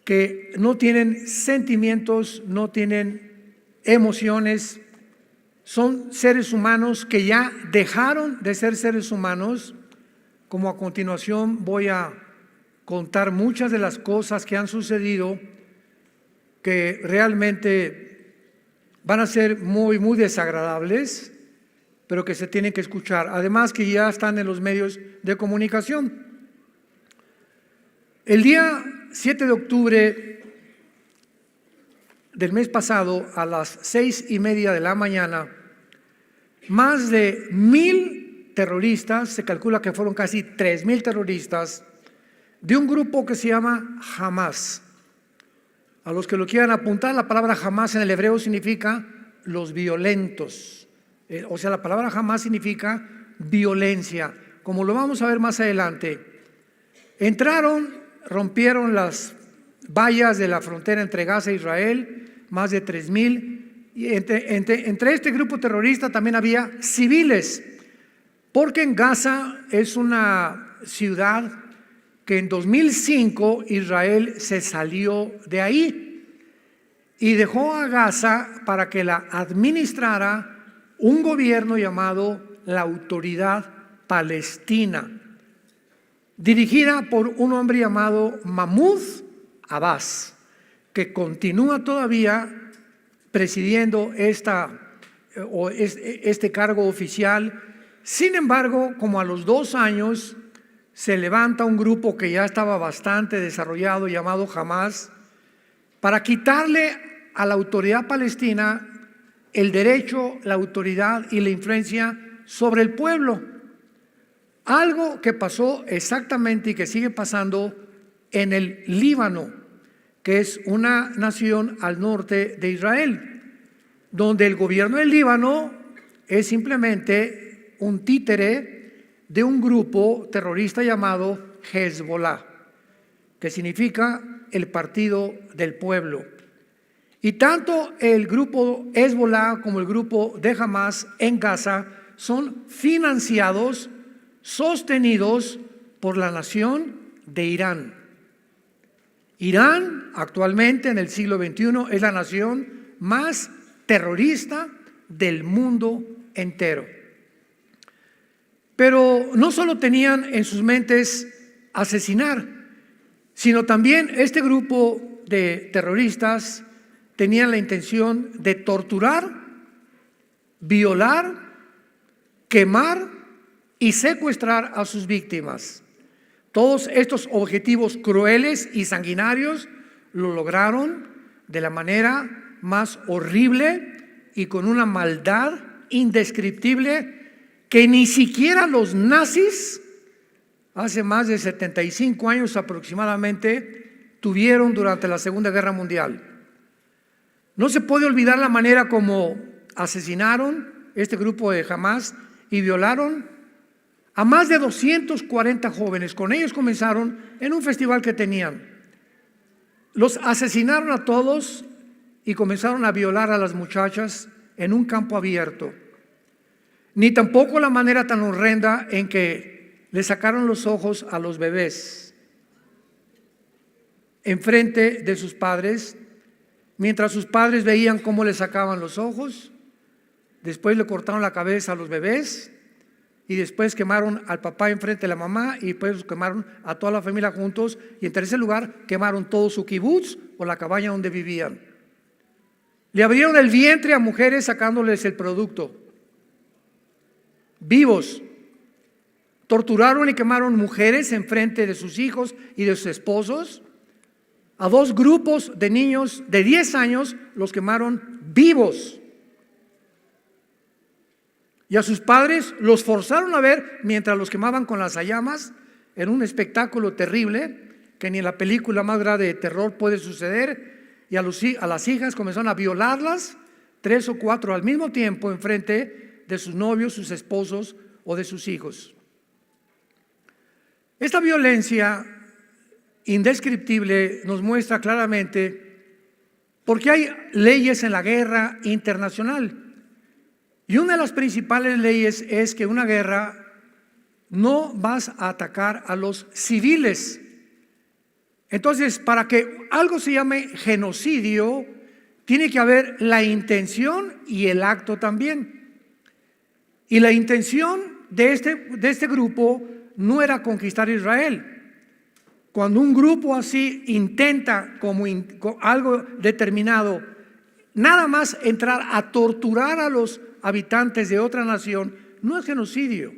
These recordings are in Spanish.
que no tienen sentimientos, no tienen emociones, son seres humanos que ya dejaron de ser seres humanos, como a continuación voy a contar muchas de las cosas que han sucedido que realmente van a ser muy, muy desagradables, pero que se tienen que escuchar. Además que ya están en los medios de comunicación. El día 7 de octubre del mes pasado, a las 6:30 de la mañana, más de 1,000 terroristas, se calcula que fueron casi 3,000 terroristas, de un grupo que se llama Hamas. A los que lo quieran apuntar, la palabra Hamas en el hebreo significa los violentos. O sea, la palabra Hamas significa violencia, como lo vamos a ver más adelante. Entraron, rompieron las vallas de la frontera entre Gaza e Israel, más de 3,000. Y entre este grupo terrorista también había civiles, porque en Gaza es una ciudad que en 2005 Israel se salió de ahí y dejó a Gaza para que la administrara un gobierno llamado la Autoridad Palestina, dirigida por un hombre llamado Mahmoud Abbas, que continúa todavía presidiendo este cargo oficial. Sin embargo, como a los 2 años, se levanta un grupo que ya estaba bastante desarrollado llamado Hamas para quitarle a la autoridad palestina el derecho, la autoridad y la influencia sobre el pueblo. Algo que pasó exactamente y que sigue pasando en el Líbano, que es una nación al norte de Israel, donde el gobierno del Líbano es simplemente un títere de un grupo terrorista llamado Hezbollah, que significa el partido del pueblo. Y tanto el grupo Hezbollah como el grupo de Hamas en Gaza son financiados, sostenidos por la nación de Irán. Irán actualmente en el siglo XXI es la nación más terrorista del mundo entero. Pero no solo tenían en sus mentes asesinar, sino también este grupo de terroristas tenían la intención de torturar, violar, quemar y secuestrar a sus víctimas. Todos estos objetivos crueles y sanguinarios lo lograron de la manera más horrible y con una maldad indescriptible que ni siquiera los nazis, hace más de 75 años aproximadamente, tuvieron durante la Segunda Guerra Mundial. No se puede olvidar la manera como asesinaron este grupo de Hamas y violaron a más de 240 jóvenes. Con ellos comenzaron en un festival que tenían. Los asesinaron a todos y comenzaron a violar a las muchachas en un campo abierto. Ni tampoco la manera tan horrenda en que le sacaron los ojos a los bebés enfrente de sus padres, mientras sus padres veían cómo le sacaban los ojos. Después le cortaron la cabeza a los bebés y después quemaron al papá enfrente de la mamá y después quemaron a toda la familia juntos, y en tercer lugar quemaron todo su kibutz o la cabaña donde vivían. Le abrieron el vientre a mujeres sacándoles el producto vivos. Torturaron y quemaron mujeres enfrente de sus hijos y de sus esposos. A 2 grupos de niños de 10 años los quemaron vivos. Y a sus padres los forzaron a ver mientras los quemaban con las llamas, en un espectáculo terrible que ni en la película más grande de terror puede suceder. Y a las hijas comenzaron a violarlas, 3 o 4 al mismo tiempo enfrente de sus novios, sus esposos o de sus hijos. Esta violencia indescriptible nos muestra claramente por qué hay leyes en la guerra internacional. Y una de las principales leyes es que en una guerra no vas a atacar a los civiles. Entonces, para que algo se llame genocidio, tiene que haber la intención y el acto también. Y la intención de este grupo no era conquistar Israel. Cuando un grupo así intenta como algo determinado, nada más entrar a torturar a los habitantes de otra nación, no es genocidio.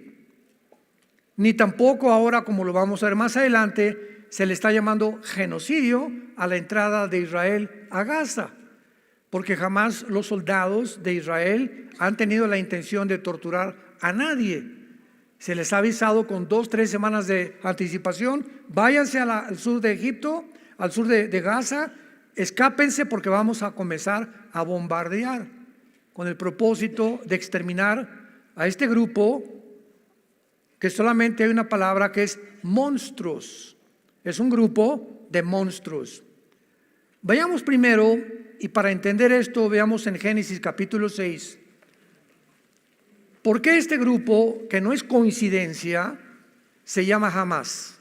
Ni tampoco ahora, como lo vamos a ver más adelante, se le está llamando genocidio a la entrada de Israel a Gaza, porque jamás los soldados de Israel han tenido la intención de torturar a nadie. Se les ha avisado con 2-3 semanas de anticipación: váyanse al sur de Egipto, al sur de Gaza, escápense porque vamos a comenzar a bombardear, con el propósito de exterminar a este grupo, que solamente hay una palabra que es monstruos. Es un grupo de monstruos. Vayamos primero, y para entender esto, veamos en Génesis capítulo 6. ¿Por qué este grupo, que no es coincidencia, se llama Hamás?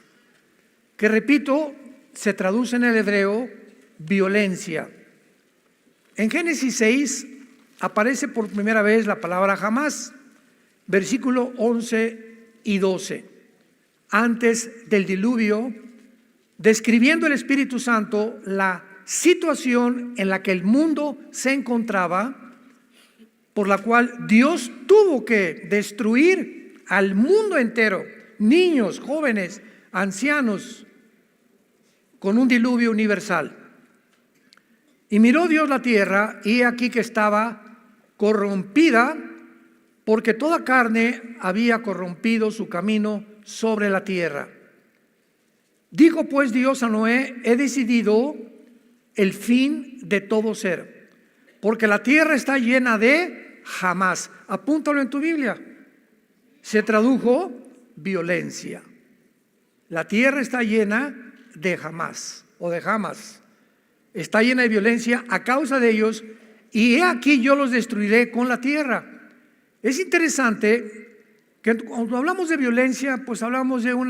Que, repito, se traduce en el hebreo violencia. En Génesis 6 aparece por primera vez la palabra Hamás, versículo 11 y 12. Antes del diluvio, describiendo el Espíritu Santo la situación en la que el mundo se encontraba, por la cual Dios tuvo que destruir al mundo entero, niños, jóvenes, ancianos, con un diluvio universal. Y miró Dios la tierra, y he aquí que estaba corrompida, porque toda carne había corrompido su camino sobre la tierra. Dijo pues Dios a Noé: he decidido el fin de todo ser, porque la tierra está llena de Hamás. Apúntalo en tu Biblia. Se tradujo violencia. La tierra está llena de Hamás, o de Hamás. Está llena de violencia a causa de ellos, y he aquí yo los destruiré con la tierra. Es interesante que cuando hablamos de violencia, pues hablamos de un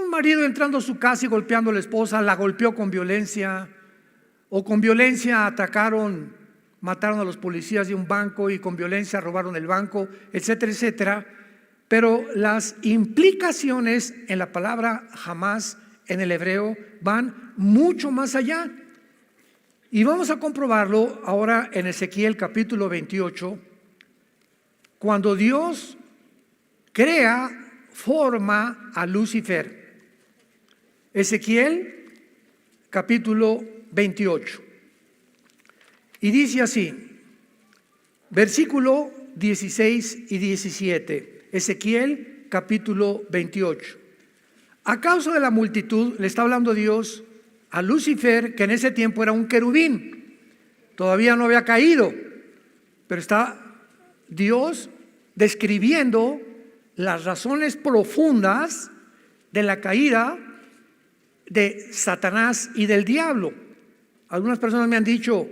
marido entrando a su casa y golpeando a la esposa, la golpeó con violencia, o con violencia mataron a los policías de un banco, y con violencia robaron el banco, etcétera, etcétera. Pero las implicaciones en la palabra Hamás en el hebreo van mucho más allá. Y vamos a comprobarlo ahora en Ezequiel capítulo 28, cuando Dios forma a Lucifer. Ezequiel capítulo 28. Y dice así, versículo 16 y 17, Ezequiel capítulo 28. A causa de la multitud, le está hablando Dios a Lucifer, que en ese tiempo era un querubín, todavía no había caído, pero está Dios describiendo las razones profundas de la caída de Satanás y del diablo. Algunas personas me han dicho: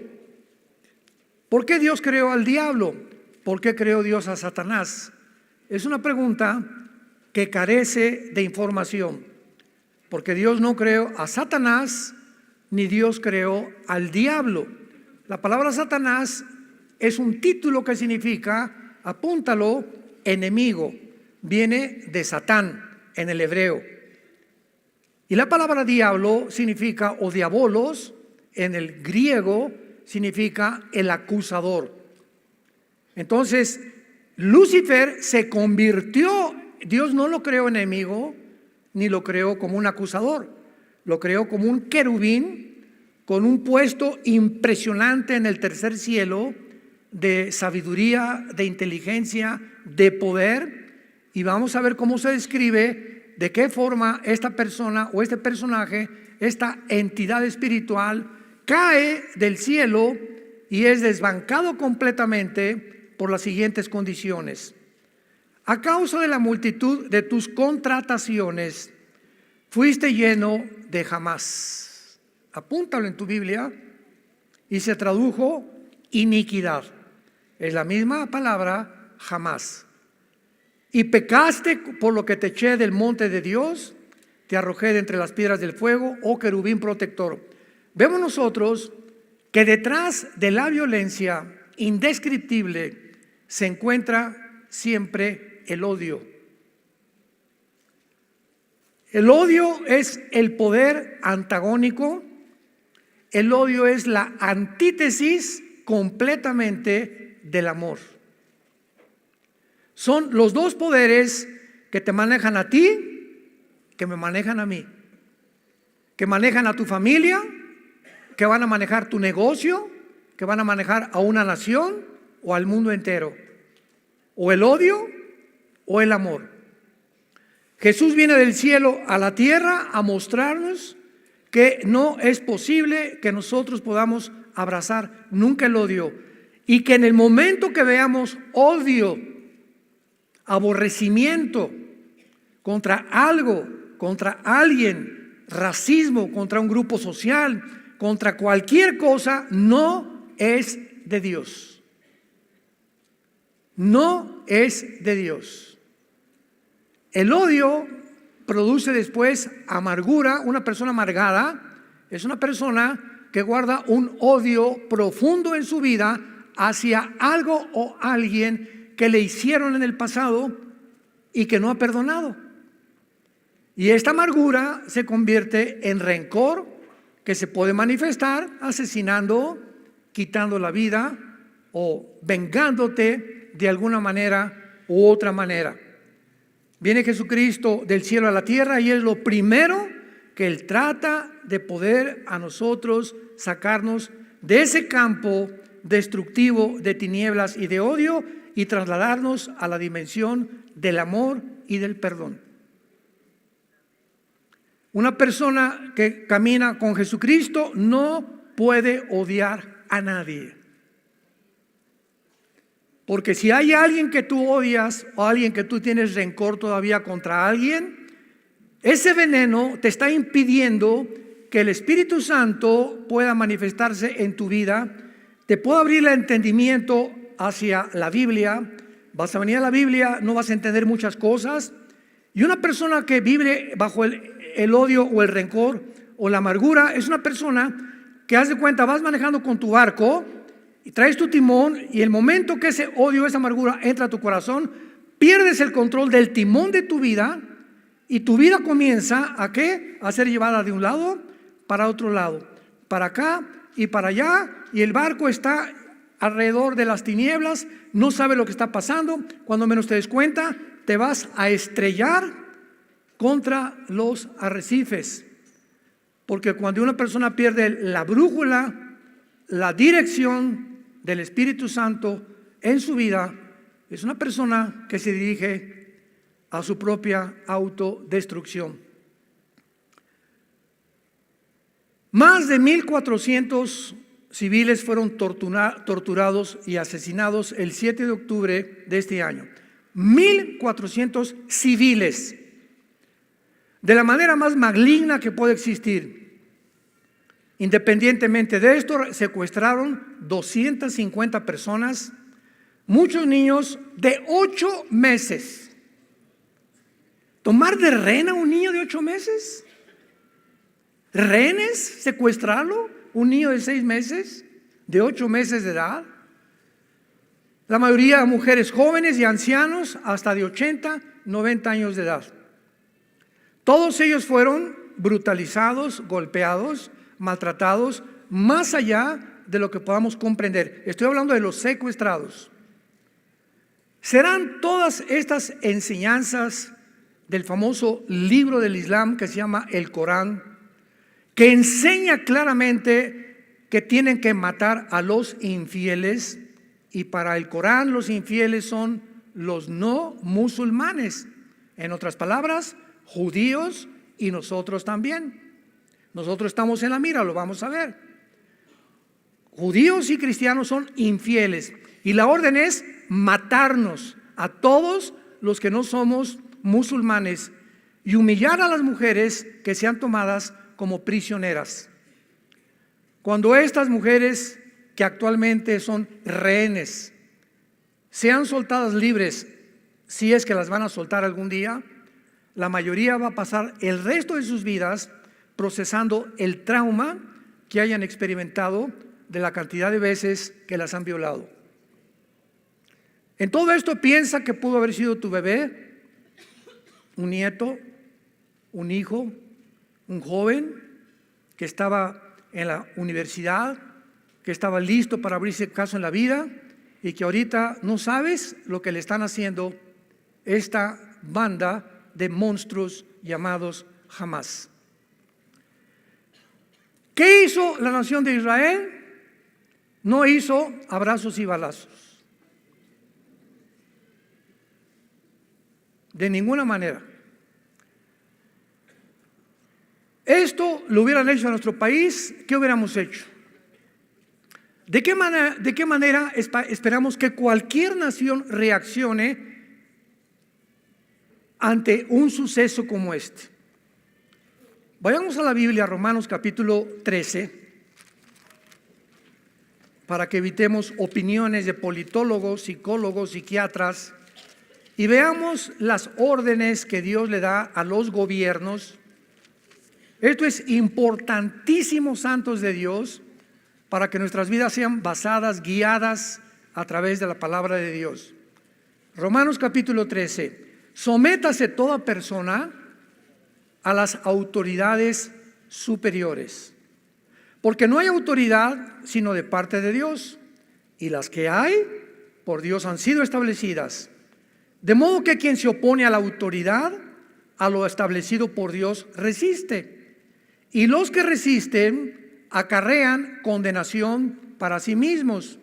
¿por qué Dios creó al diablo? ¿Por qué creó Dios a Satanás? Es una pregunta que carece de información, porque Dios no creó a Satanás, ni Dios creó al diablo. La palabra Satanás es un título que significa, apúntalo, enemigo. Viene de Satán en el hebreo. Y la palabra diablo significa, o diabolos, en el griego significa el acusador. Entonces, Lucifer se convirtió, Dios no lo creó enemigo, ni lo creó como un acusador, lo creó como un querubín con un puesto impresionante en el tercer cielo, de sabiduría, de inteligencia, de poder. Y vamos a ver cómo se describe, de qué forma esta persona o este personaje, esta entidad espiritual, cae del cielo y es desbancado completamente por las siguientes condiciones. A causa de la multitud de tus contrataciones, fuiste lleno de Hamás. Apúntalo en tu Biblia. Y se tradujo iniquidad. Es la misma palabra, Hamás. Y pecaste por lo que te eché del monte de Dios, te arrojé de entre las piedras del fuego, oh querubín protector. Vemos nosotros que detrás de la violencia indescriptible se encuentra siempre el odio. El odio es el poder antagónico, el odio es la antítesis completamente del amor. Son los dos poderes que te manejan a ti, que me manejan a mí, que manejan a tu familia, que van a manejar tu negocio, que van a manejar a una nación o al mundo entero. O el odio o el amor. Jesús viene del cielo a la tierra a mostrarnos que no es posible que nosotros podamos abrazar nunca el odio, y que en el momento que veamos odio, aborrecimiento contra algo, contra alguien, racismo contra un grupo social, contra cualquier cosa, no es de Dios. No es de Dios. El odio produce después amargura. Una persona amargada es una persona que guarda un odio profundo en su vida hacia algo o alguien que le hicieron en el pasado y que no ha perdonado. Y esta amargura se convierte en rencor, que se puede manifestar asesinando, quitando la vida o vengándote de alguna manera u otra manera. Viene Jesucristo del cielo a la tierra y es lo primero que Él trata de poder a nosotros sacarnos de ese campo destructivo de tinieblas y de odio y trasladarnos a la dimensión del amor y del perdón. Una persona que camina con Jesucristo no puede odiar a nadie. Porque si hay alguien que tú odias o alguien que tú tienes rencor todavía contra alguien, ese veneno te está impidiendo que el Espíritu Santo pueda manifestarse en tu vida, te pueda abrir el entendimiento hacia la Biblia. Vas a venir a la Biblia, no vas a entender muchas cosas. Y una persona que vive bajo el odio o el rencor o la amargura es una persona que, haz de cuenta, vas manejando con tu barco y traes tu timón, y el momento que ese odio, esa amargura entra a tu corazón, pierdes el control del timón de tu vida y tu vida comienza ¿a qué? A ser llevada de un lado para otro lado, para acá y para allá, y el barco está alrededor de las tinieblas, no sabe lo que está pasando. Cuando menos te des cuenta, te vas a estrellar contra los arrecifes, porque cuando una persona pierde la brújula, la dirección del Espíritu Santo en su vida, es una persona que se dirige a su propia autodestrucción. Más de 1,400 civiles fueron torturados y asesinados el 7 de octubre de este año. 1,400 civiles, de la manera más maligna que puede existir. Independientemente de esto, secuestraron 250 personas, muchos niños de 8 meses. ¿Tomar de rehén a un niño de 8 meses? ¿Rehenes? ¿Secuestrarlo? ¿Un niño de 6 meses? ¿De 8 meses de edad? La mayoría mujeres jóvenes y ancianos hasta de 80, 90 años de edad. Todos ellos fueron brutalizados, golpeados, maltratados, más allá de lo que podamos comprender. Estoy hablando de los secuestrados. ¿Serán todas estas enseñanzas del famoso libro del Islam que se llama el Corán, que enseña claramente que tienen que matar a los infieles? Y para el Corán los infieles son los no musulmanes, en otras palabras, judíos, y nosotros también. Nosotros estamos en la mira, lo vamos a ver. Judíos y cristianos son infieles y la orden es matarnos a todos los que no somos musulmanes y humillar a las mujeres que sean tomadas como prisioneras. Cuando estas mujeres que actualmente son rehenes sean soltadas libres, si es que las van a soltar algún día, la mayoría va a pasar el resto de sus vidas procesando el trauma que hayan experimentado de la cantidad de veces que las han violado. En todo esto piensa que pudo haber sido tu bebé, un nieto, un hijo, un joven que estaba en la universidad, que estaba listo para abrirse caso en la vida y que ahorita no sabes lo que le están haciendo esta banda de monstruos llamados Hamás. ¿Qué hizo la nación de Israel? No hizo abrazos y balazos. De ninguna manera. Esto lo hubieran hecho en nuestro país, ¿qué hubiéramos hecho? ¿De qué manera esperamos que cualquier nación reaccione ante un suceso como este? Vayamos a la Biblia, Romanos capítulo 13, para que evitemos opiniones de politólogos, psicólogos, psiquiatras, y veamos las órdenes que Dios le da a los gobiernos. Esto es importantísimo, santos de Dios, para que nuestras vidas sean basadas, guiadas a través de la palabra de Dios. Romanos capítulo 13. Sométase toda persona a las autoridades superiores, porque no hay autoridad sino de parte de Dios, y las que hay por Dios han sido establecidas. De modo que quien se opone a la autoridad, a lo establecido por Dios, resiste. Y los que resisten acarrean condenación para sí mismos.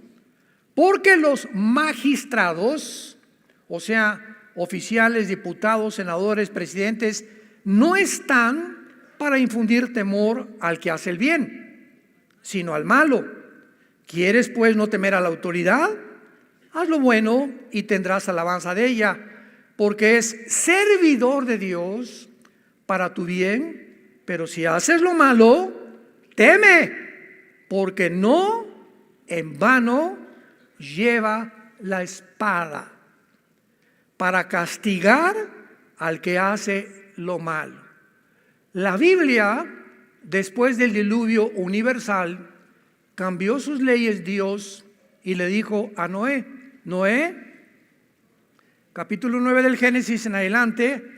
Porque los magistrados, o sea, oficiales, diputados, senadores, presidentes, no están para infundir temor al que hace el bien, sino al malo. ¿Quieres pues no temer a la autoridad? Haz lo bueno y tendrás alabanza de ella, porque es servidor de Dios para tu bien. Pero si haces lo malo, teme, porque no en vano lleva la espada para castigar al que hace lo malo. La Biblia, después del diluvio universal, cambió sus leyes Dios y le dijo a Noé, capítulo 9 del Génesis en adelante,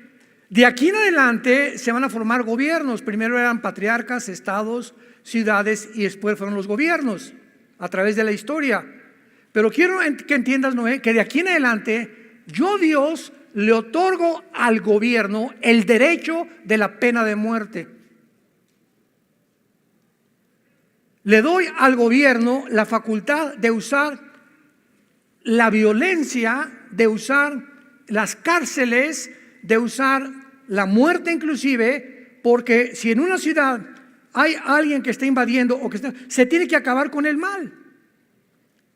de aquí en adelante se van a formar gobiernos. Primero eran patriarcas, estados, ciudades, y después fueron los gobiernos a través de la historia. Pero quiero que entiendas, Noé, que de aquí en adelante yo, Dios, le otorgo al gobierno el derecho de la pena de muerte. Le doy al gobierno la facultad de usar la violencia, de usar las cárceles, de usar la muerte inclusive, porque si en una ciudad hay alguien que está invadiendo o se tiene que acabar con el mal.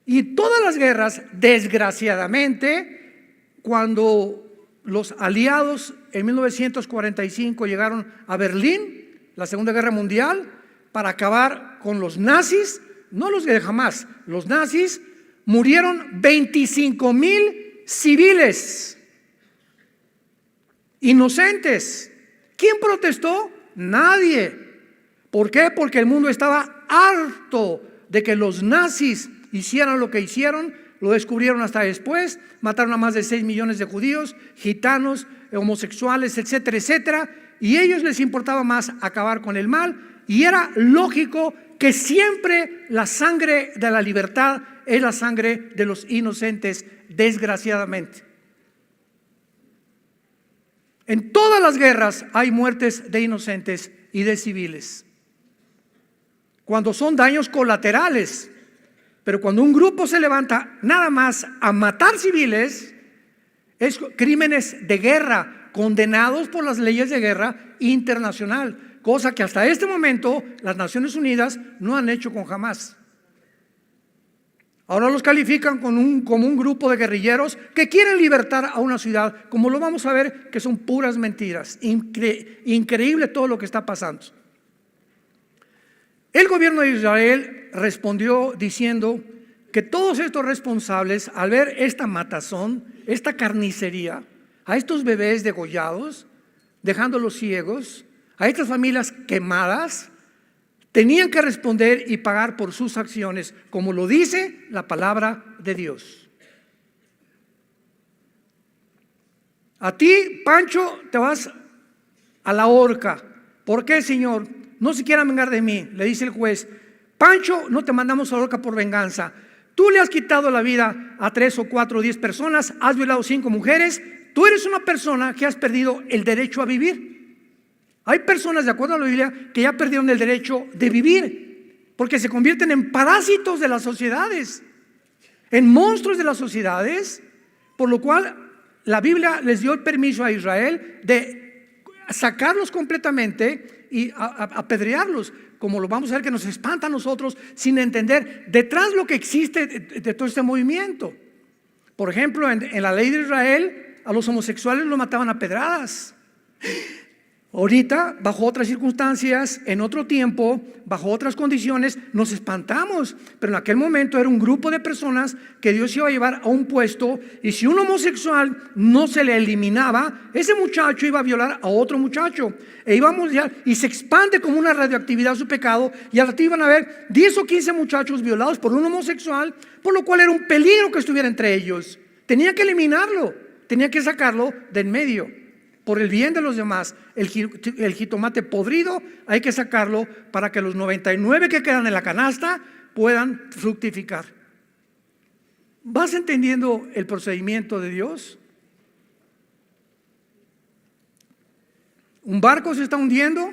Y todas las guerras, desgraciadamente, cuando los aliados en 1945 llegaron a Berlín, la Segunda Guerra Mundial, para acabar con los nazis, no los de Hamás, los nazis, murieron 25,000 civiles inocentes. ¿Quién protestó? Nadie. ¿Por qué? Porque el mundo estaba harto de que los nazis hicieran lo que hicieron. Lo descubrieron hasta después. Mataron a más de 6 millones de judíos, gitanos, homosexuales, etcétera, etcétera. Y a ellos les importaba más acabar con el mal. Y era lógico que siempre la sangre de la libertad es la sangre de los inocentes, desgraciadamente. En todas las guerras hay muertes de inocentes y de civiles. Cuando son daños colaterales. Pero cuando un grupo se levanta nada más a matar civiles, es crímenes de guerra, condenados por las leyes de guerra internacional, cosa que hasta este momento las Naciones Unidas no han hecho con Hamás. Ahora los califican como un grupo de guerrilleros que quieren libertar a una ciudad, como lo vamos a ver, que son puras mentiras. Increíble todo lo que está pasando. El gobierno de Israel respondió diciendo que todos estos responsables, al ver esta matazón, esta carnicería, a estos bebés degollados, dejándolos ciegos, a estas familias quemadas, tenían que responder y pagar por sus acciones, como lo dice la palabra de Dios. A ti, Pancho, te vas a la horca. ¿Por qué, Señor? No se quiera vengar de mí, le dice el juez. Pancho, no te mandamos a la horca por venganza. Tú le has quitado la vida a 3 o 4 o 10 personas, has violado 5 mujeres. Tú eres una persona que has perdido el derecho a vivir. Hay personas, de acuerdo a la Biblia, que ya perdieron el derecho de vivir, porque se convierten en parásitos de las sociedades, en monstruos de las sociedades, por lo cual la Biblia les dio el permiso a Israel de sacarlos completamente y apedrearlos, como lo vamos a ver que nos espanta a nosotros sin entender detrás lo que existe de todo este movimiento. Por ejemplo, en la ley de Israel a los homosexuales los mataban a pedradas. Ahorita, bajo otras circunstancias, en otro tiempo, bajo otras condiciones, nos espantamos. Pero en aquel momento era un grupo de personas que Dios iba a llevar a un puesto, y si un homosexual no se le eliminaba, ese muchacho iba a violar a otro muchacho. Y se expande como una radioactividad su pecado, y al rato iban a haber 10 o 15 muchachos violados por un homosexual, por lo cual era un peligro que estuviera entre ellos. Tenía que eliminarlo, tenía que sacarlo del medio. Por el bien de los demás, el jitomate podrido hay que sacarlo para que los 99 que quedan en la canasta puedan fructificar. ¿Vas entendiendo el procedimiento de Dios? Un barco se está hundiendo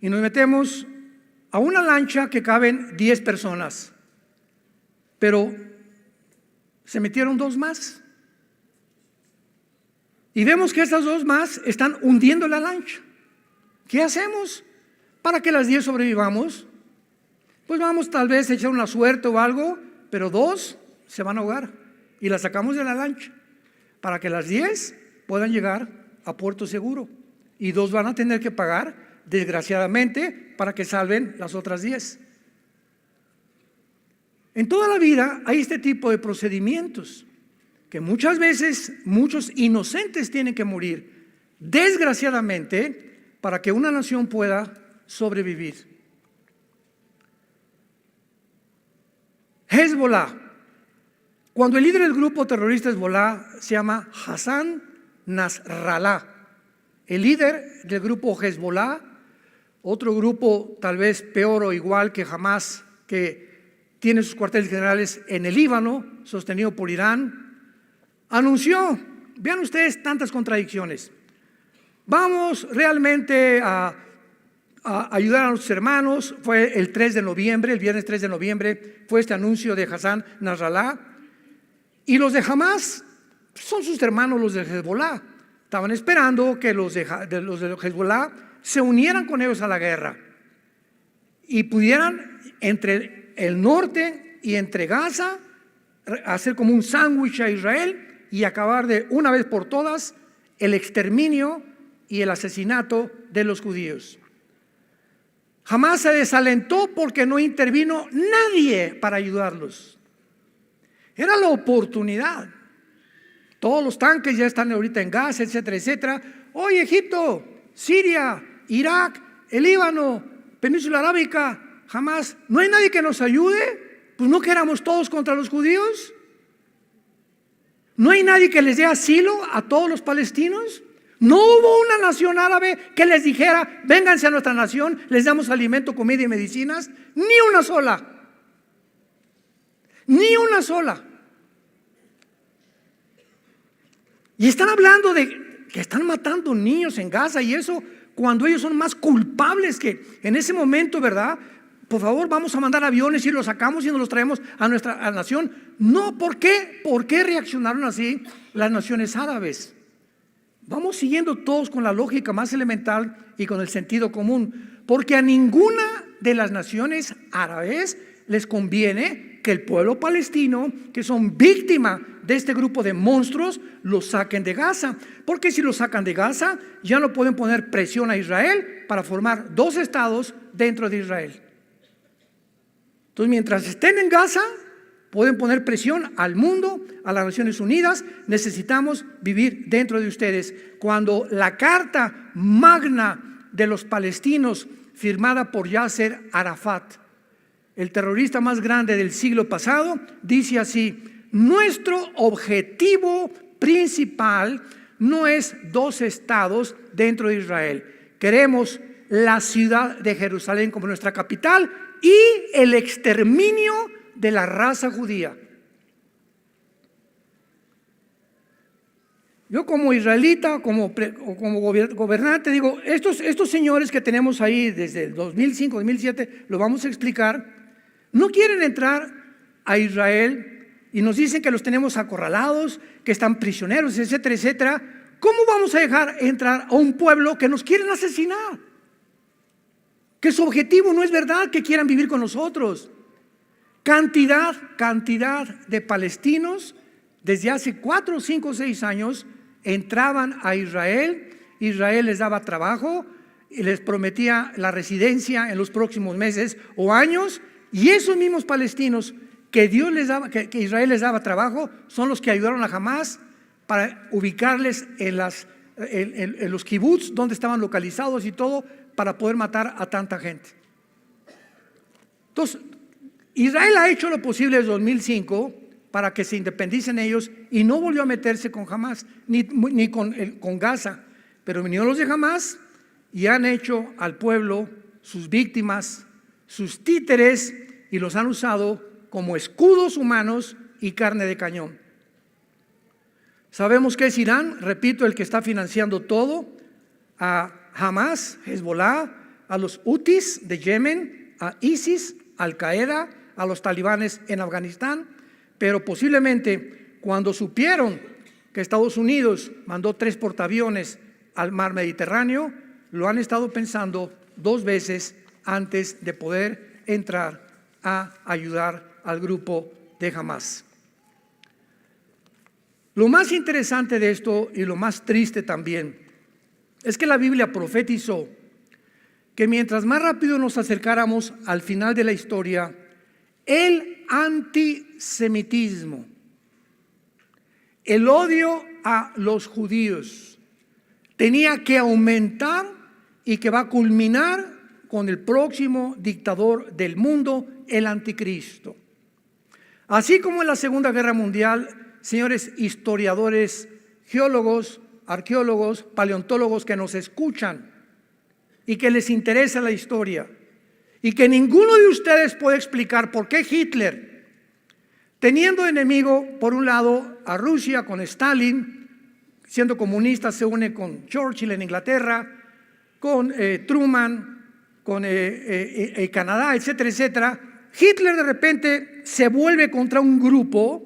y nos metemos a una lancha que caben 10 personas, pero se metieron 2 más. Y vemos que estas 2 más están hundiendo la lancha. ¿Qué hacemos para que las 10 sobrevivamos? Pues vamos tal vez a echar una suerte o algo, pero 2 se van a ahogar y las sacamos de la lancha para que las 10 puedan llegar a puerto seguro, y 2 van a tener que pagar, desgraciadamente, para que salven las otras 10. En toda la vida hay este tipo de procedimientos, que muchas veces muchos inocentes tienen que morir, desgraciadamente, para que una nación pueda sobrevivir. Hezbollah. Cuando el líder del grupo terrorista Hezbollah se llama Hassan Nasrallah, el líder del grupo Hezbollah, otro grupo tal vez peor o igual que Hamas, que tiene sus cuarteles generales en el Líbano, sostenido por Irán, anunció, vean ustedes tantas contradicciones, vamos realmente a ayudar a nuestros hermanos. Fue el 3 de noviembre, el viernes 3 de noviembre, fue este anuncio de Hassan Nasrallah. Y los de Hamas son sus hermanos, los de Hezbollah. Estaban esperando que los de Hezbollah se unieran con ellos a la guerra y pudieran entre el norte y entre Gaza hacer como un sándwich a Israel y acabar de una vez por todas el exterminio y el asesinato de los judíos. Jamás se desalentó porque no intervino nadie para ayudarlos. Era la oportunidad. Todos los tanques ya están ahorita en Gaza, etcétera, etcétera. Hoy Egipto, Siria, Irak, el Líbano, Península Arábica, jamás. ¿No hay nadie que nos ayude? Pues no, que éramos todos contra los judíos. ¿No hay nadie que les dé asilo a todos los palestinos? No hubo una nación árabe que les dijera, vénganse a nuestra nación, les damos alimento, comida y medicinas. Ni una sola. Ni una sola. Y están hablando de que están matando niños en Gaza y eso, cuando ellos son más culpables que en ese momento, ¿verdad? Por favor, vamos a mandar aviones y los sacamos y nos los traemos a nuestra nación. No, ¿por qué? ¿Por qué reaccionaron así las naciones árabes? Vamos siguiendo todos con la lógica más elemental y con el sentido común, porque a ninguna de las naciones árabes les conviene que el pueblo palestino, que son víctima de este grupo de monstruos, los saquen de Gaza, porque si los sacan de Gaza ya no pueden poner presión a Israel para formar 2 estados dentro de Israel. Entonces, mientras estén en Gaza, pueden poner presión al mundo, a las Naciones Unidas. Necesitamos vivir dentro de ustedes. Cuando la carta magna de los palestinos, firmada por Yasser Arafat, el terrorista más grande del siglo pasado, dice así: nuestro objetivo principal no es 2 estados dentro de Israel. Queremos la ciudad de Jerusalén como nuestra capital y el exterminio de la raza judía. Yo como israelita, como gobernante, digo, estos señores que tenemos ahí desde el 2005, 2007, lo vamos a explicar, no quieren entrar a Israel y nos dicen que los tenemos acorralados, que están prisioneros, etcétera, etcétera. ¿Cómo vamos a dejar entrar a un pueblo que nos quieren asesinar? Que su objetivo no es verdad que quieran vivir con nosotros. Cantidad de palestinos desde hace 4, 5, 6 años entraban a Israel. Israel les daba trabajo y les prometía la residencia en los próximos meses o años, y esos mismos palestinos que Israel les daba trabajo son los que ayudaron a Hamás para ubicarles en los kibbutz donde estaban localizados y todo, para poder matar a tanta gente. Entonces, Israel ha hecho lo posible desde 2005 para que se independicen ellos y no volvió a meterse con Hamás ni con Gaza, pero vinieron los de Hamás y han hecho al pueblo sus víctimas, sus títeres, y los han usado como escudos humanos y carne de cañón. Sabemos que es Irán, repito, el que está financiando todo, a Hamás, Hezbollah, a los Houthis de Yemen, a ISIS, Al Qaeda, a los talibanes en Afganistán. Pero posiblemente cuando supieron que Estados Unidos mandó 3 portaaviones al mar Mediterráneo, lo han estado pensando 2 veces antes de poder entrar a ayudar al grupo de Hamás. Lo más interesante de esto, y lo más triste también, es que la Biblia profetizó que mientras más rápido nos acercáramos al final de la historia, el antisemitismo, el odio a los judíos, tenía que aumentar y que va a culminar con el próximo dictador del mundo, el anticristo. Así como en la Segunda Guerra Mundial, señores historiadores, geólogos, arqueólogos, paleontólogos que nos escuchan y que les interesa la historia, y que ninguno de ustedes puede explicar por qué Hitler, teniendo enemigo por un lado a Rusia con Stalin, siendo comunista, se une con Churchill en Inglaterra, con Truman, con Canadá, etcétera, etcétera. Hitler de repente se vuelve contra un grupo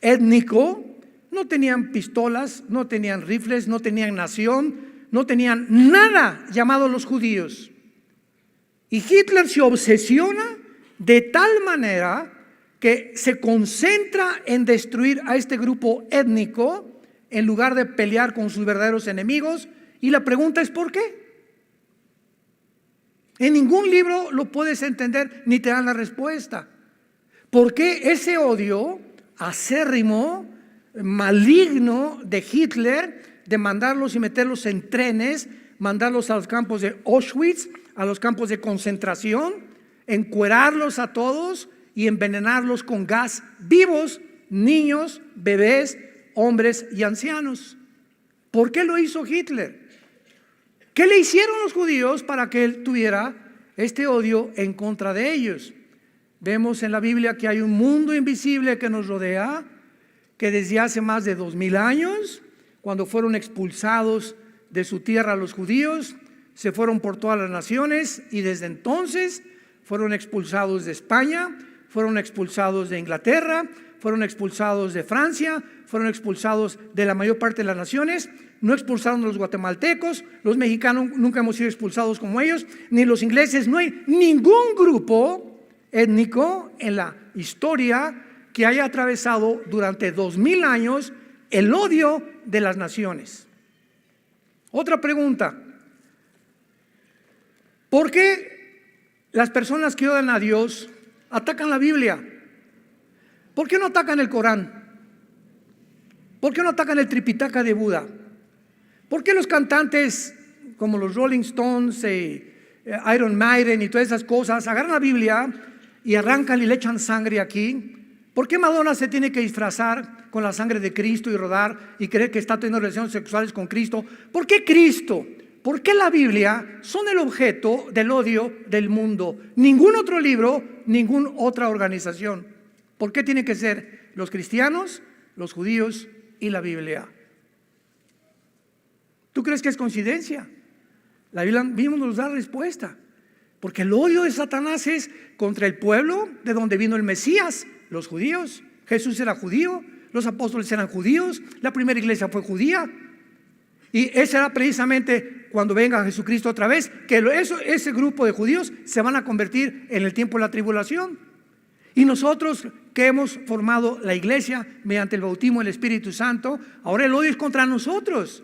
étnico. No tenían pistolas, no tenían rifles, no tenían nación, no tenían nada llamado los judíos. Y Hitler se obsesiona de tal manera que se concentra en destruir a este grupo étnico en lugar de pelear con sus verdaderos enemigos. Y la pregunta es ¿por qué? En ningún libro lo puedes entender ni te dan la respuesta. ¿Por qué ese odio acérrimo, maligno de Hitler, de mandarlos y meterlos en trenes, mandarlos a los campos de Auschwitz, a los campos de concentración, encuerarlos a todos y envenenarlos con gas vivos, niños, bebés, hombres y ancianos? ¿Por qué lo hizo Hitler? ¿Qué le hicieron los judíos para que él tuviera este odio en contra de ellos? Vemos en la Biblia que hay un mundo invisible que nos rodea, que desde hace más de 2000 años, cuando fueron expulsados de su tierra los judíos, se fueron por todas las naciones, y desde entonces fueron expulsados de España, fueron expulsados de Inglaterra, fueron expulsados de Francia, fueron expulsados de la mayor parte de las naciones. No expulsaron a los guatemaltecos, los mexicanos nunca hemos sido expulsados como ellos, ni los ingleses. No hay ningún grupo étnico en la historia que haya atravesado durante 2000 años el odio de las naciones. Otra pregunta: ¿por qué las personas que odian a Dios atacan la Biblia? ¿Por qué no atacan el Corán? ¿Por qué no atacan el Tripitaka de Buda? ¿Por qué los cantantes como los Rolling Stones, Iron Maiden y todas esas cosas agarran la Biblia y arrancan y le echan sangre aquí? ¿Por qué Madonna se tiene que disfrazar con la sangre de Cristo y rodar y creer que está teniendo relaciones sexuales con Cristo? ¿Por qué Cristo? ¿Por qué la Biblia son el objeto del odio del mundo? Ningún otro libro, ninguna otra organización. ¿Por qué tienen que ser los cristianos, los judíos y la Biblia? ¿Tú crees que es coincidencia? La Biblia mismo nos da respuesta. Porque el odio de Satanás es contra el pueblo de donde vino el Mesías, los judíos. Jesús era judío, los apóstoles eran judíos, la primera iglesia fue judía. Y ese será precisamente cuando venga Jesucristo otra vez, que ese grupo de judíos se van a convertir en el tiempo de la tribulación. Y nosotros que hemos formado la iglesia mediante el bautismo del Espíritu Santo, ahora el odio es contra nosotros.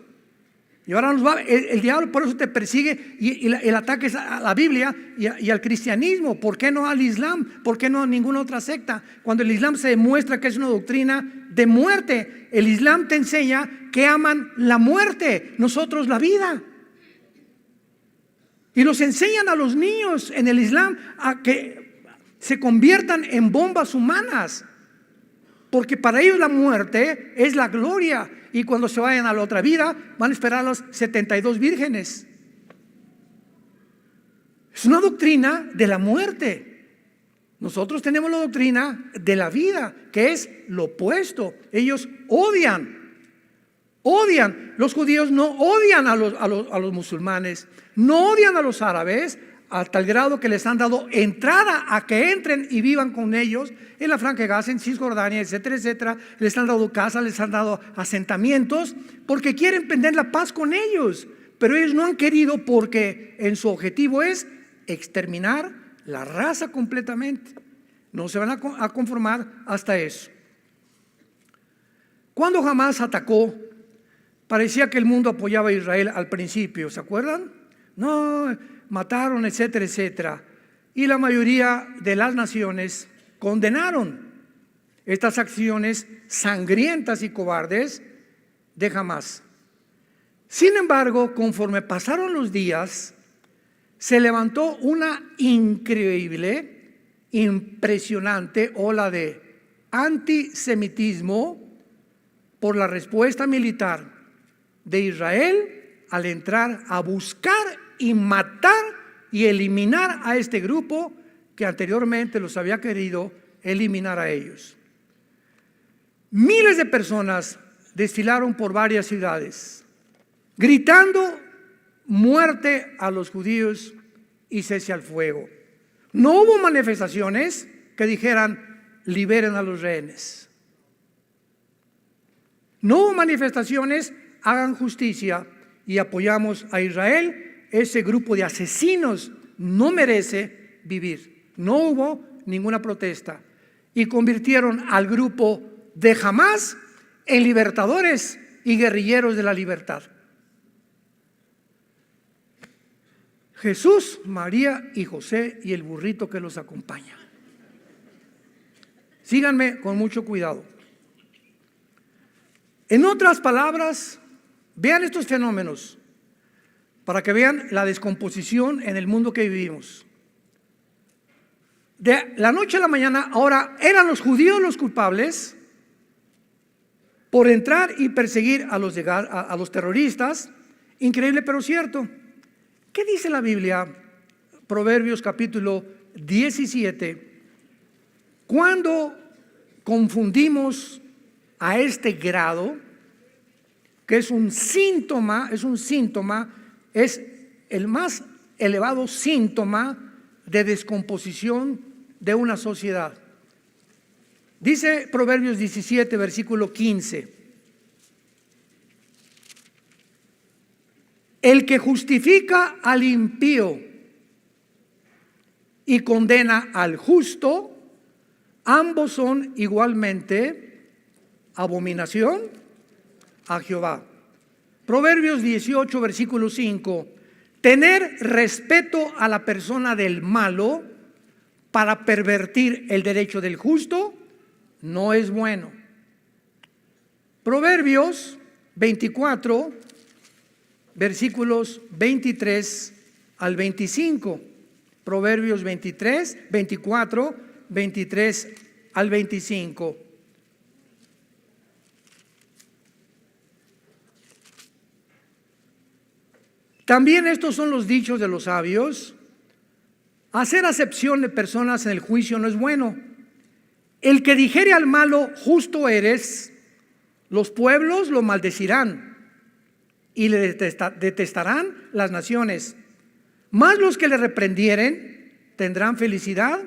Y ahora el diablo por eso te persigue y el ataque es a la Biblia y al cristianismo. ¿Por qué no al Islam? ¿Por qué no a ninguna otra secta? Cuando el Islam se demuestra que es una doctrina de muerte. El Islam te enseña que aman la muerte, nosotros la vida. Y nos enseñan a los niños en el Islam a que se conviertan en bombas humanas. Porque para ellos la muerte es la gloria. Y cuando se vayan a la otra vida, van a esperar a las 72 vírgenes. Es una doctrina de la muerte. Nosotros tenemos la doctrina de la vida, que es lo opuesto. Ellos odian. Los judíos no odian a los musulmanes, no odian a los árabes, a tal grado que les han dado entrada a que entren y vivan con ellos en la Franja de Gaza, en Cisjordania, etcétera, etcétera. Les han dado casas, les han dado asentamientos, porque quieren prender la paz con ellos. Pero ellos no han querido, porque en su objetivo es exterminar la raza completamente. No se van a conformar hasta eso. Cuando Hamás atacó, parecía que el mundo apoyaba a Israel al principio, ¿se acuerdan? No, mataron, etcétera, etcétera. Y la mayoría de las naciones condenaron estas acciones sangrientas y cobardes de Hamás. Sin embargo, conforme pasaron los días, se levantó una increíble, impresionante ola de antisemitismo por la respuesta militar de Israel al entrar a buscar y matar y eliminar a este grupo que anteriormente los había querido eliminar a ellos. Miles de personas desfilaron por varias ciudades, gritando muerte a los judíos y cese al fuego. No hubo manifestaciones que dijeran liberen a los rehenes. No hubo manifestaciones, hagan justicia y apoyamos a Israel. Ese grupo de asesinos no merece vivir. No hubo ninguna protesta. Y convirtieron al grupo de Hamás en libertadores y guerrilleros de la libertad. Jesús, María y José y el burrito que los acompaña. Síganme con mucho cuidado. En otras palabras, vean estos fenómenos para que vean la descomposición en el mundo que vivimos. De la noche a la mañana, ahora eran los judíos los culpables por entrar y perseguir a los terroristas. Increíble pero cierto. ¿Qué dice la Biblia? Proverbios capítulo 17. Cuando confundimos a este grado, que es un síntoma, es el más elevado síntoma de descomposición de una sociedad. Dice Proverbios 17, versículo 15. El que justifica al impío y condena al justo, ambos son igualmente abominación a Jehová. Proverbios 18, versículo 5. Tener respeto a la persona del malo para pervertir el derecho del justo no es bueno. Proverbios 24, versículos 23 al 25. Proverbios 24, 23 al 25. También estos son los dichos de los sabios: hacer acepción de personas en el juicio no es bueno. El que dijere al malo, justo eres, los pueblos lo maldecirán y le detestarán las naciones. Mas los que le reprendieren tendrán felicidad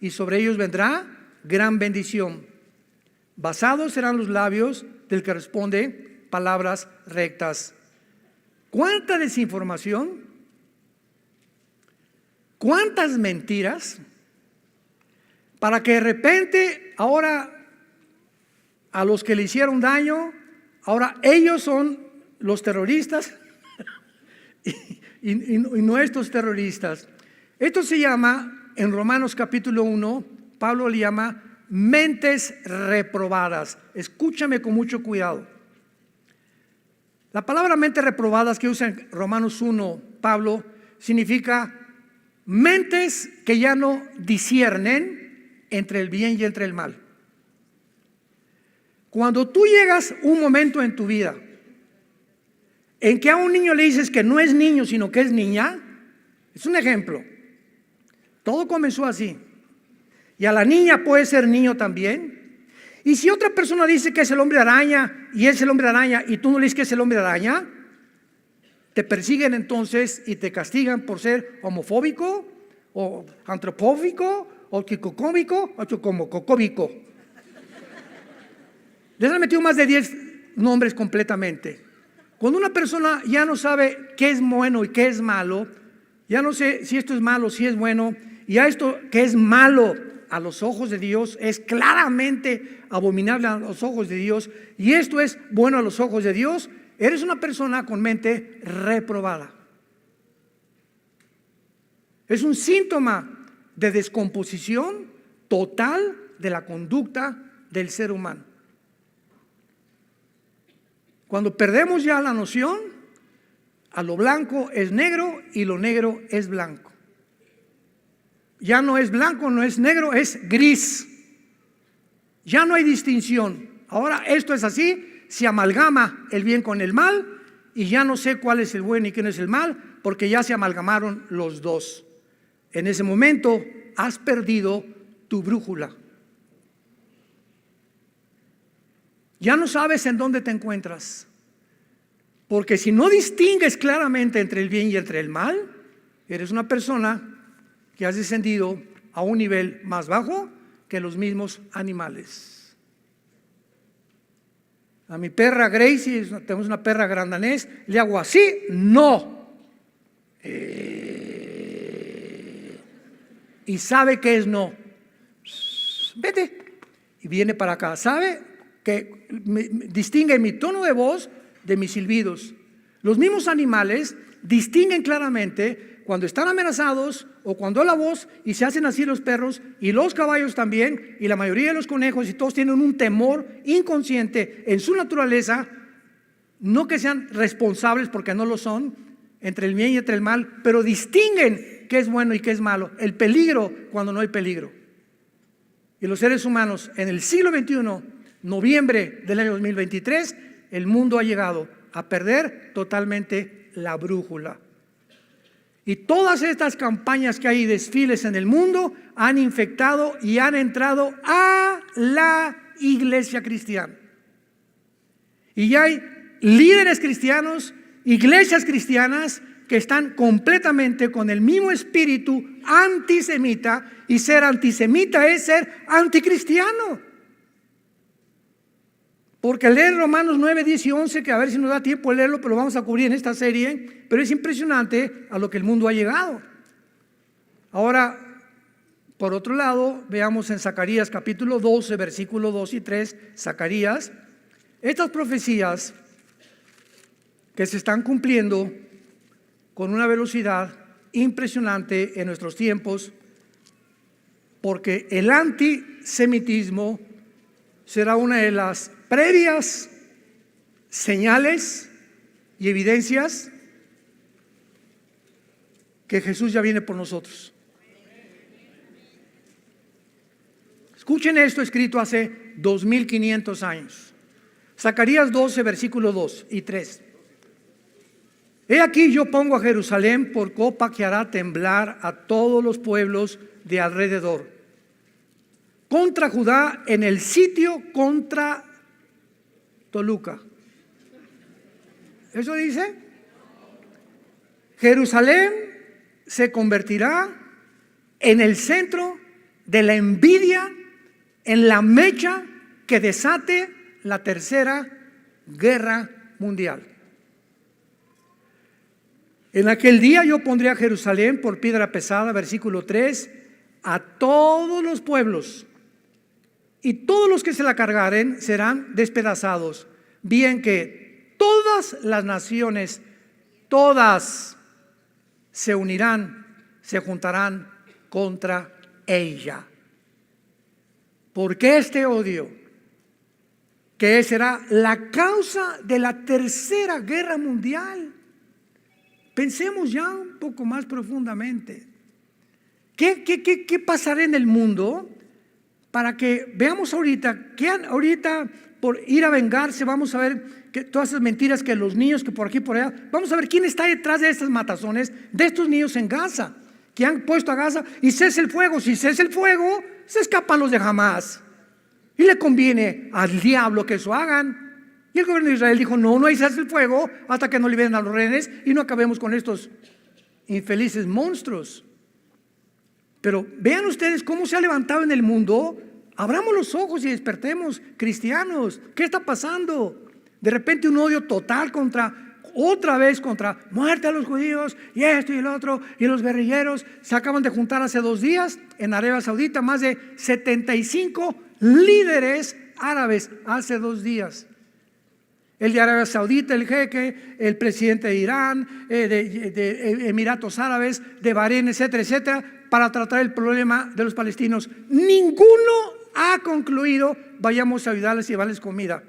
y sobre ellos vendrá gran bendición. Basados serán los labios del que responde palabras rectas. ¿Cuánta desinformación? ¿Cuántas mentiras? Para que de repente ahora a los que le hicieron daño, ahora ellos son los terroristas y no estos terroristas. Esto se llama, en Romanos capítulo 1, Pablo le llama mentes reprobadas. Escúchame con mucho cuidado. La palabra mentes reprobadas que usa en Romanos 1, Pablo, significa mentes que ya no disciernen entre el bien y entre el mal. Cuando tú llegas un momento en tu vida en que a un niño le dices que no es niño sino que es niña, es un ejemplo. Todo comenzó así. Y a la niña puede ser niño también. Y si otra persona dice que es el hombre araña y es el hombre araña y tú no le dices que es el hombre araña, te persiguen entonces y te castigan por ser homofóbico o antropóbico o quicocómico o chocomococóbico. Les han metido más de 10 nombres completamente. Cuando una persona ya no sabe qué es bueno y qué es malo, ya no sé si esto es malo, si es bueno, y a esto que es malo a los ojos de Dios es claramente abominable a los ojos de Dios, y esto es bueno a los ojos de Dios, eres una persona con mente reprobada. Es un síntoma de descomposición total de la conducta del ser humano. Cuando perdemos ya la noción, a lo blanco es negro y lo negro es blanco. Ya no es blanco, no es negro, es gris. Ya no hay distinción. Ahora esto es así, se amalgama el bien con el mal y ya no sé cuál es el bueno y quién es el mal, porque ya se amalgamaron los dos. En ese momento has perdido tu brújula. Ya no sabes en dónde te encuentras, porque si no distingues claramente entre el bien y entre el mal, eres una persona que has descendido a un nivel más bajo que los mismos animales. A mi perra Gracie, tenemos una perra gran danés, le hago así, no. Y sabe que es no. Vete. Y viene para acá. Sabe que distingue mi tono de voz de mis silbidos. Los mismos animales distinguen claramente cuando están amenazados o cuando la voz, y se hacen así los perros y los caballos también, y la mayoría de los conejos, y todos tienen un temor inconsciente en su naturaleza, no que sean responsables porque no lo son, entre el bien y entre el mal, pero distinguen qué es bueno y qué es malo, el peligro cuando no hay peligro. Y los seres humanos en el siglo XXI, noviembre del año 2023, el mundo ha llegado a perder totalmente la brújula. Y todas estas campañas que hay, desfiles en el mundo, han infectado y han entrado a la iglesia cristiana. Y ya hay líderes cristianos, iglesias cristianas que están completamente con el mismo espíritu antisemita, y ser antisemita es ser anticristiano. Porque leer Romanos 9, 10 y 11, que a ver si nos da tiempo de leerlo, pero lo vamos a cubrir en esta serie, pero es impresionante a lo que el mundo ha llegado. Ahora, por otro lado, veamos en Zacarías capítulo 12, versículo 2 y 3, Zacarías, estas profecías que se están cumpliendo con una velocidad impresionante en nuestros tiempos, porque el antisemitismo será una de las previas señales y evidencias que Jesús ya viene por nosotros. Escuchen esto escrito hace 2500 años. Zacarías 12, versículos 2 y 3. He aquí yo pongo a Jerusalén por copa que hará temblar a todos los pueblos de alrededor. Contra Judá en el sitio contra Toluca. ¿Eso dice? Jerusalén se convertirá en el centro de la envidia, en la mecha que desate la tercera guerra mundial. En aquel día yo pondré a Jerusalén por piedra pesada, versículo 3, a todos los pueblos, y todos los que se la cargaren serán despedazados, bien que todas las naciones, todas se unirán, se juntarán contra ella. ¿Por qué este odio? Que será la causa de la tercera guerra mundial. Pensemos ya un poco más profundamente. ¿Qué pasará en el mundo para que veamos ahorita, que ahorita por ir a vengarse vamos a ver que todas esas mentiras que los niños que por aquí por allá, vamos a ver quién está detrás de estas matazones de estos niños en Gaza, que han puesto a Gaza y cese el fuego? Si cese el fuego, se escapan los de Hamás y le conviene al diablo que eso hagan. Y el gobierno de Israel dijo: no hay cese el fuego hasta que no liberen a los rehenes y no acabemos con estos infelices monstruos. Pero vean ustedes cómo se ha levantado en el mundo. Abramos los ojos y despertemos, cristianos. ¿Qué está pasando? De repente un odio total otra vez contra muerte a los judíos y esto y el otro, y los guerrilleros. Se acaban de juntar hace 2 días en Arabia Saudita más de 75 líderes árabes hace 2 días. El de Arabia Saudita, el jeque, el presidente de Irán, de Emiratos Árabes, de Bahrein, etcétera, etcétera, para tratar el problema de los palestinos. Ninguno ha concluido: vayamos a ayudarles y llevarles comida.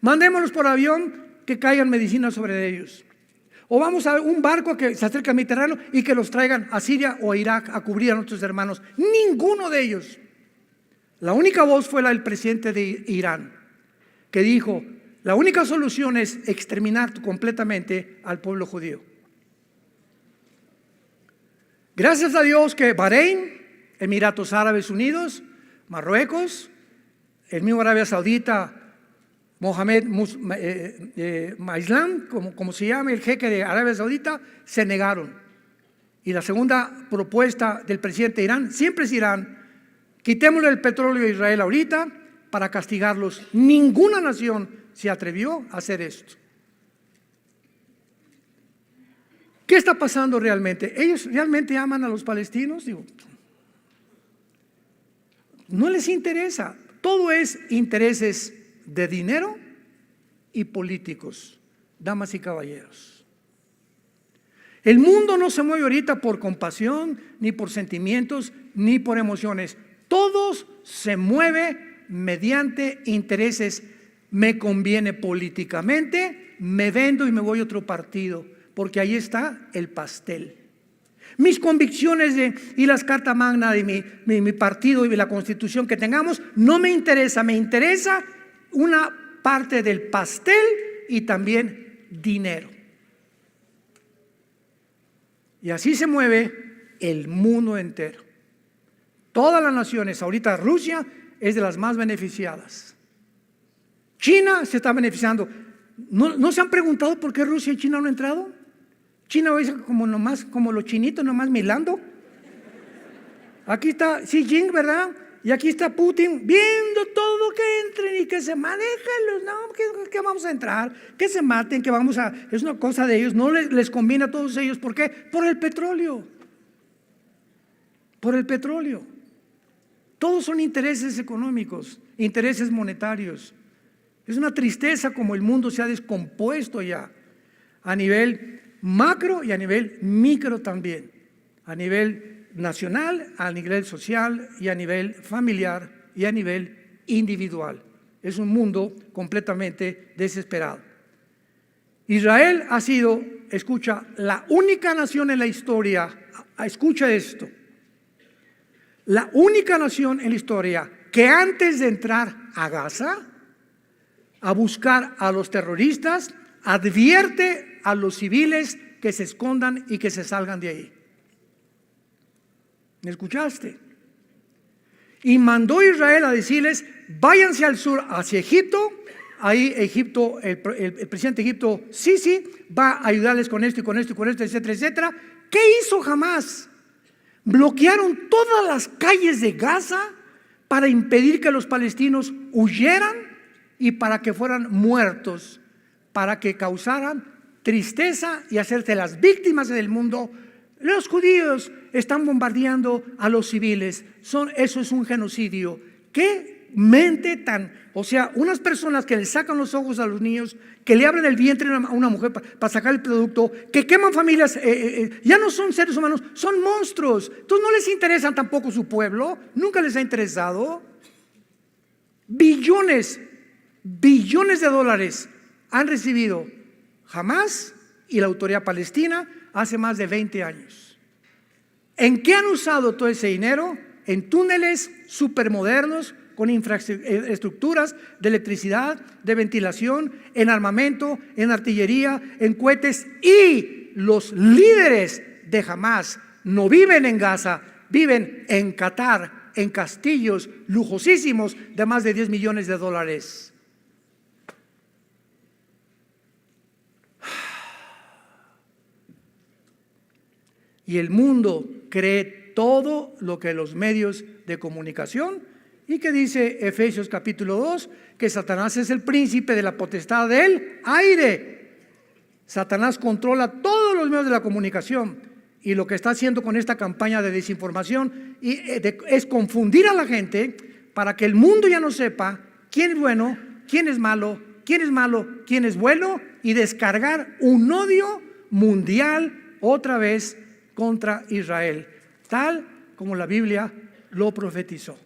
Mandémoslos por avión, que caigan medicinas sobre ellos. O vamos a un barco que se acerque al Mediterráneo y que los traigan a Siria o a Irak a cubrir a nuestros hermanos. Ninguno de ellos. La única voz fue la del presidente de Irán, que dijo: la única solución es exterminar completamente al pueblo judío. Gracias a Dios que Bahrein, Emiratos Árabes Unidos, Marruecos, el mismo Arabia Saudita, Mohamed Maislam, como se llama, el jeque de Arabia Saudita, se negaron. Y la segunda propuesta del presidente de Irán siempre es Irán: quitémosle el petróleo a Israel ahorita para castigarlos. Ninguna nación se atrevió a hacer esto. ¿Qué está pasando realmente? ¿Ellos realmente aman a los palestinos? Digo, no les interesa. Todo es intereses de dinero y políticos, damas y caballeros. El mundo no se mueve ahorita por compasión, ni por sentimientos, ni por emociones. Todos se mueve mediante intereses. Me conviene políticamente, me vendo y me voy a otro partido, porque ahí está el pastel. Mis convicciones y las cartas magna de mi partido y la constitución que tengamos no me interesa. Me interesa una parte del pastel y también dinero. Y así se mueve el mundo entero. Todas las naciones, ahorita Rusia es de las más beneficiadas. China se está beneficiando. ¿No se han preguntado por qué Rusia y China no han entrado? China es como los chinitos, nomás milando. Aquí está Xi Jinping, ¿verdad? Y aquí está Putin viendo todo, que entren y que se manejen. No, que vamos a entrar, que se maten, es una cosa de ellos. No les conviene a todos ellos. ¿Por qué? Por el petróleo. Por el petróleo. Todos son intereses económicos, intereses monetarios. Es una tristeza como el mundo se ha descompuesto ya, a nivel macro y a nivel micro también, a nivel nacional, a nivel social y a nivel familiar y a nivel individual. Es un mundo completamente desesperado. Israel ha sido, escucha, la única nación en la historia, escucha esto, la única nación en la historia que antes de entrar a Gaza, a buscar a los terroristas, advierte a los civiles que se escondan y que se salgan de ahí. ¿Me escuchaste? Y mandó a Israel a decirles, váyanse al sur hacia Egipto. Ahí Egipto, el presidente de Egipto, sí, va a ayudarles con esto y con esto y con esto, etcétera, etcétera. ¿Qué hizo Hamás? Bloquearon todas las calles de Gaza para impedir que los palestinos huyeran y para que fueran muertos, para que causaran tristeza y hacerse las víctimas del mundo. Los judíos están bombardeando a los civiles. Eso es un genocidio. ¿Qué mente tan? O sea, unas personas que le sacan los ojos a los niños, que le abren el vientre a una mujer para sacar el producto, que queman familias, ya no son seres humanos, son monstruos. Entonces no les interesa tampoco su pueblo, nunca les ha interesado. Billones de dólares han recibido Hamás y la autoridad palestina hace más de 20 años. ¿En qué han usado todo ese dinero? En túneles supermodernos con infraestructuras de electricidad, de ventilación, en armamento, en artillería, en cohetes. Y los líderes de Hamás no viven en Gaza, viven en Qatar, en castillos lujosísimos de más de 10 millones de dólares. Y el mundo cree todo lo que los medios de comunicación, y que dice Efesios capítulo 2, que Satanás es el príncipe de la potestad del aire. Satanás controla todos los medios de la comunicación, y lo que está haciendo con esta campaña de desinformación es confundir a la gente para que el mundo ya no sepa quién es bueno, quién es malo, quién es bueno, y descargar un odio mundial otra vez contra Israel, tal como la Biblia lo profetizó.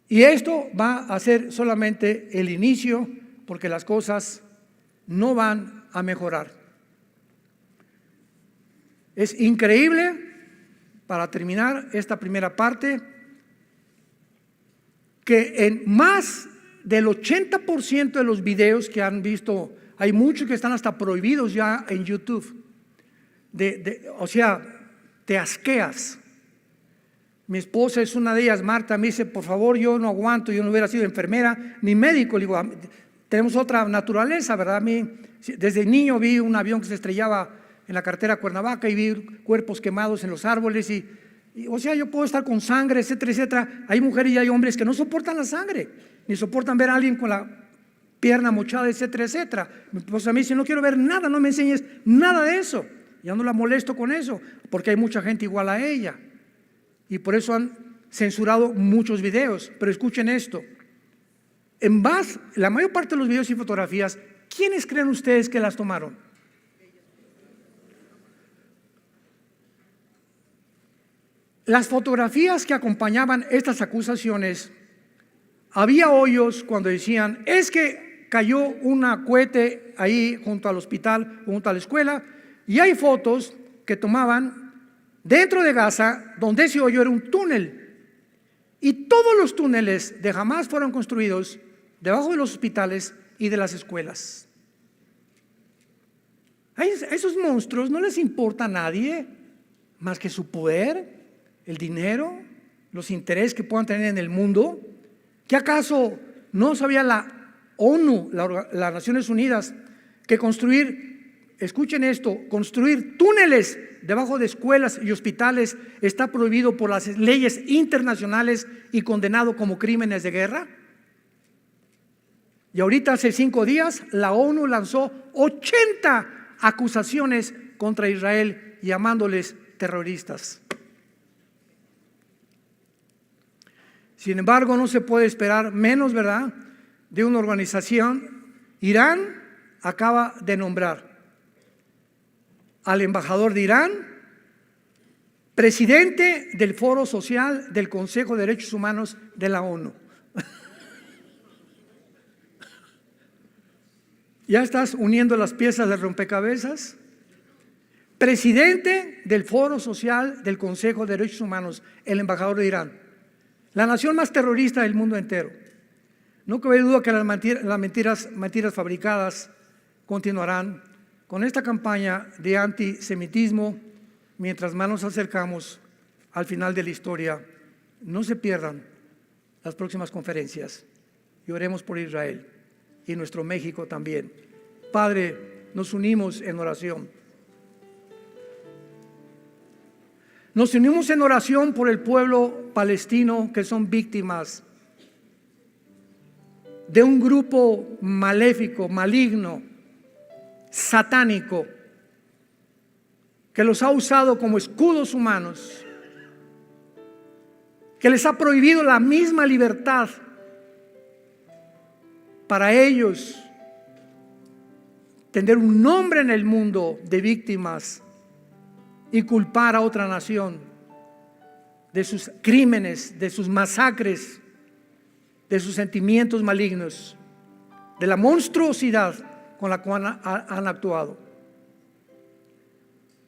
Y esto va a ser solamente el inicio, porque las cosas no van a mejorar. Es increíble, para terminar esta primera parte, que en más del 80% de los videos que han visto, hay muchos que están hasta prohibidos ya en YouTube. O sea, te asqueas. Mi esposa es una de ellas, Marta, me dice, por favor, yo no aguanto, yo no hubiera sido enfermera ni médico. Le digo, tenemos otra naturaleza, ¿verdad? A mí, desde niño vi un avión que se estrellaba en la carretera Cuernavaca y vi cuerpos quemados en los árboles y o sea, yo puedo estar con sangre, etcétera, etcétera. Hay mujeres y hay hombres que no soportan la sangre, ni soportan ver a alguien con la pierna mochada, etcétera, etcétera. Mi esposa me dice, no quiero ver nada, no me enseñes nada de eso. Ya no la molesto con eso, porque hay mucha gente igual a ella. Y por eso han censurado muchos videos. Pero escuchen esto. La mayor parte de los videos y fotografías, ¿quiénes creen ustedes que las tomaron? Las fotografías que acompañaban estas acusaciones, había hoyos cuando decían, es que cayó un cohete ahí junto al hospital, junto a la escuela, y hay fotos que tomaban dentro de Gaza, donde ese hoyo era un túnel. Y todos los túneles de Hamás fueron construidos debajo de los hospitales y de las escuelas. A esos monstruos no les importa a nadie más que su poder, el dinero, los intereses que puedan tener en el mundo. ¿Qué acaso no sabía la ONU, las Naciones Unidas, que escuchen esto, construir túneles debajo de escuelas y hospitales está prohibido por las leyes internacionales y condenado como crímenes de guerra? Y ahorita hace 5 días la ONU lanzó 80 acusaciones contra Israel llamándoles terroristas. Sin embargo, no se puede esperar menos, ¿verdad?, de una organización. Irán acaba de nombrar al embajador de Irán presidente del Foro Social del Consejo de Derechos Humanos de la ONU. ¿Ya estás uniendo las piezas del rompecabezas? Presidente del Foro Social del Consejo de Derechos Humanos, el embajador de Irán, la nación más terrorista del mundo entero. No cabe duda que las mentiras fabricadas continuarán con esta campaña de antisemitismo mientras más nos acercamos al final de la historia. No se pierdan las próximas conferencias y oremos por Israel y nuestro México también. Padre, nos unimos en oración. Nos unimos en oración por el pueblo palestino que son víctimas de un grupo maléfico, maligno, satánico, que los ha usado como escudos humanos, que les ha prohibido la misma libertad para ellos tener un nombre en el mundo de víctimas y culpar a otra nación de sus crímenes, de sus masacres, de sus sentimientos malignos, de la monstruosidad con la cual han actuado.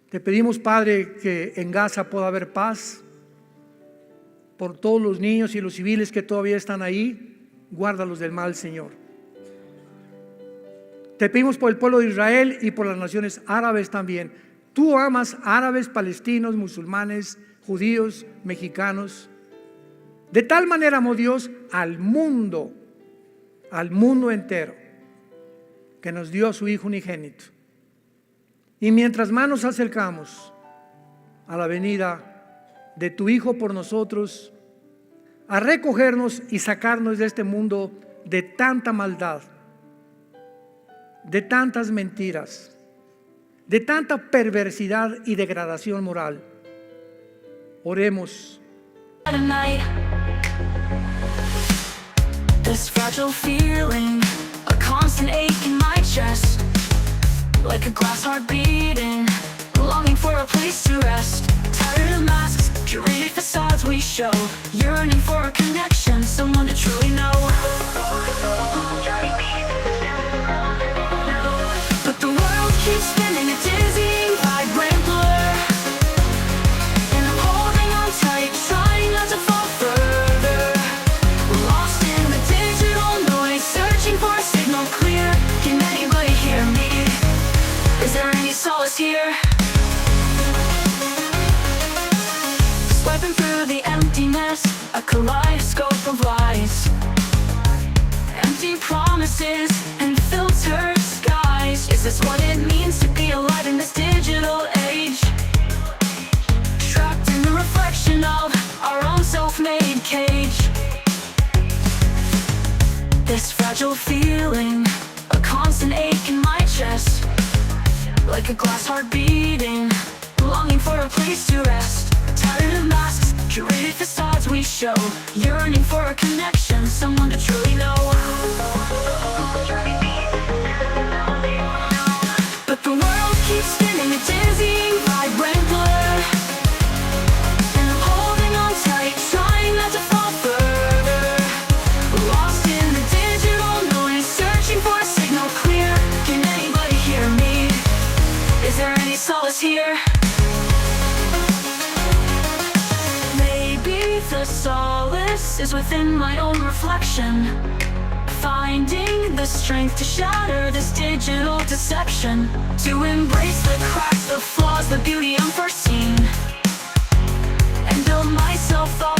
Te pedimos, Padre, que en Gaza pueda haber paz por todos los niños y los civiles que todavía están ahí. Guárdalos del mal, Señor. Te pedimos por el pueblo de Israel y por las naciones árabes también. Tú amas árabes, palestinos, musulmanes, judíos, mexicanos. De tal manera amó Dios al mundo entero, que nos dio a su Hijo unigénito. Y mientras más nos acercamos a la venida de tu Hijo por nosotros, a recogernos y sacarnos de este mundo de tanta maldad, de tantas mentiras, de tanta perversidad y degradación moral, oremos. This fragile feeling, a constant ache in my chest, like a glass heart beating, longing for a place to rest. Tired of masks, curated facades we show, yearning for a connection, someone to truly know. But the world keeps spinning, a dizzying, vibrant blur, and I'm holding on tight, trying not to fall further. Lost in the digital noise, searching for a signal clear. Can anybody hear me? Is there any solace here? Swiping through the emptiness, a kaleidoscope of lies, empty promises and filtered skies. Is this what it means to be alive in this digital age? Trapped in the reflection of our own self-made cage. This fragile feeling, a constant ache in my chest, like a glass heart beating, longing for a place to rest. Tired of masks, curated facades we show, yearning for a connection, someone to truly know. But the world keeps spinning, a dizzying, vibrant blur, and I'm holding on tight, trying not to fall further. Lost in the digital noise, searching for a signal clear. Can anybody hear me? Is there any solace here? Maybe the solace is within my own reflection, finding the strength to shatter this digital deception, to embrace the cracks, the flaws, the beauty unforeseen, and build myself up